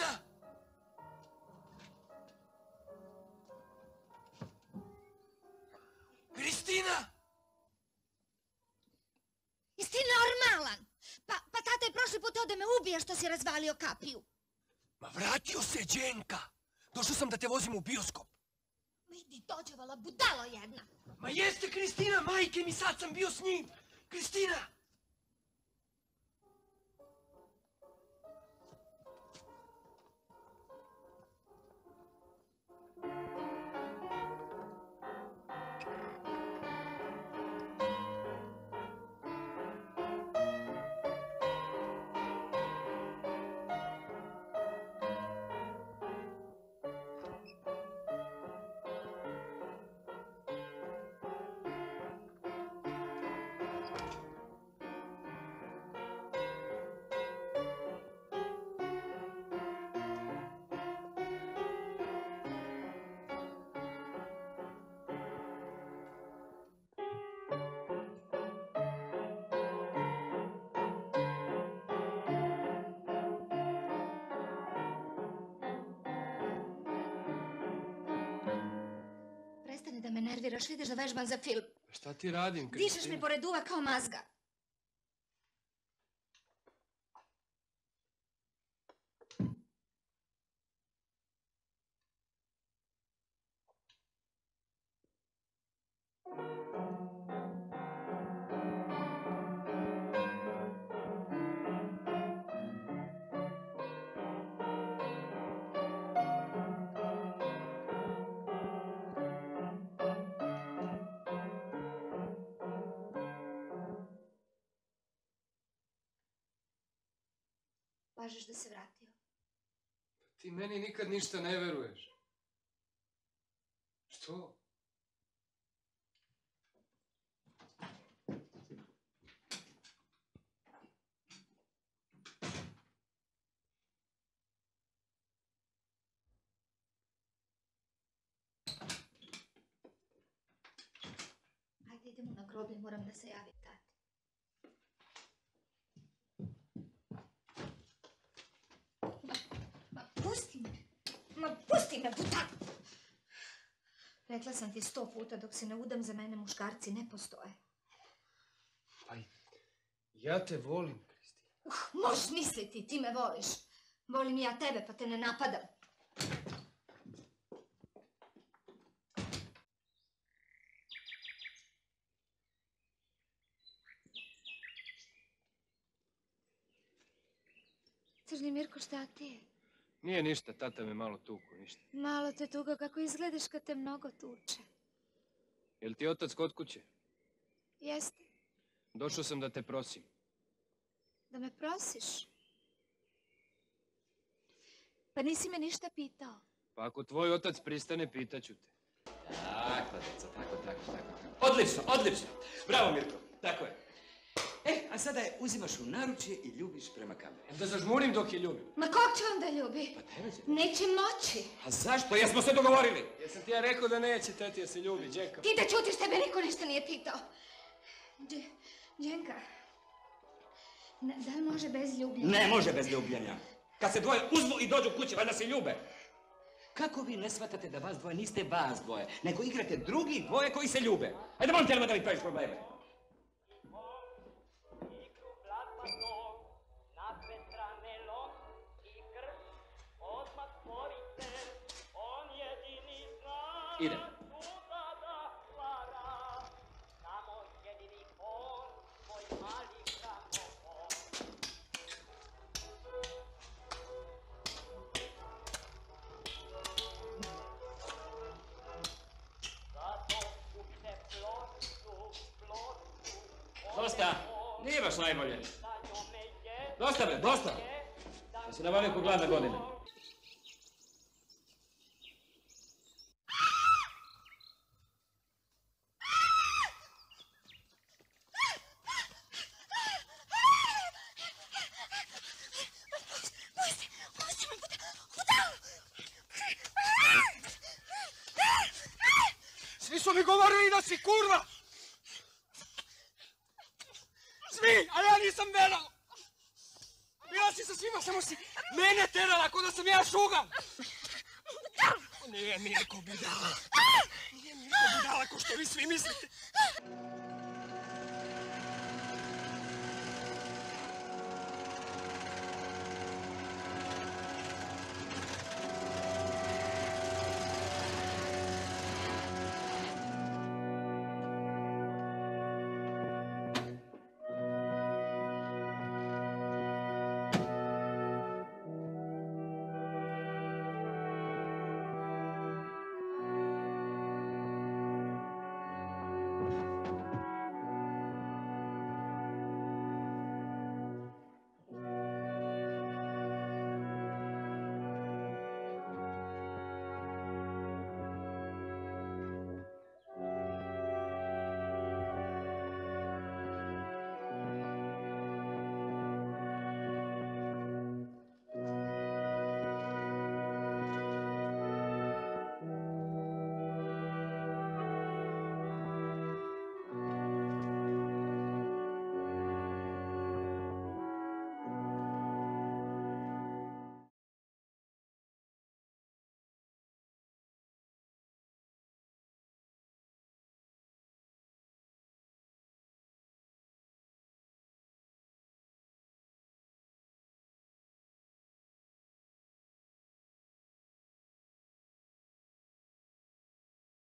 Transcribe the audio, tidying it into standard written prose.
Kristina! Kristina! Jesi ti normalan? Pa tata je prošli put da me ubije što si razvalio kapiju. Ma vratio se Đenka. Došao sam da te vozim u bioskop. Vidi, dođevala budalo jedna. Ma jeste Kristina, majke mi, sad sam bio s njim. Kristina! Prestani da me nerviraš, vidiš da vežbam za film. Šta ti radim, Kristina? Dišeš mi pored uva kao mazga. Važiš da se vratio. Ti meni nikad ništa ne veruješ. Što? Ajde, idemo na groblje, moram da se javim tati. Pusti me, buta! Rekla sam ti 100 puta, dok se ne udam za mene, muškarci ne postoje. Pa ja te volim, Kristina. Možeš misliti, ti me voliš. Volim ja tebe, pa te ne napadam. Crni Mirko, šta ti je? Nije ništa, tata me malo tuku, ništa. Malo te tuga, kako izgledaš kad te mnogo tuče. Jel ti otac kod kuće? Jeste. Došao sam da te prosim. Da me prosiš? Pa nisi me ništa pitao. Pa ako tvoj otac pristane, pitaću te. Tako, deco, tako. Odlično. Bravo, Mirko, tako je. A sada je uzimaš u naručje i ljubiš prema kameri. Da zažmurim dok je ljubim. Ma kog će onda ljubi? Pa tebe će. Neće moći. A zašto? Jesmo se dogovorili. Jesam ti ja rekao da neće teti da se ljubi, Đenka. Ti da čutiš, tebe niko ništa nije pitao. Đenka, da li može bez ljubljenja? Ne može bez ljubljenja. Kad se dvoje uzmu i dođu kući, valjda se ljube. Kako vi ne shvatate da vas dvoje niste vas dvoje, nego igrate drugi dvoje koji se ljube? Ajde, molim te, da mi praviš probleme. Ide. Dosta, nije baš najbolje. Dosta bre, dosta. Da se navali ko gladna godina. Svi su mi govorili da si kurva! Svi, a ja nisam verao! Bila Bila si sa svima, samo si mene terala, ko da sam ja šugan. Nije Mirko budala. Nije Mirko budala, ko što vi svi mislite.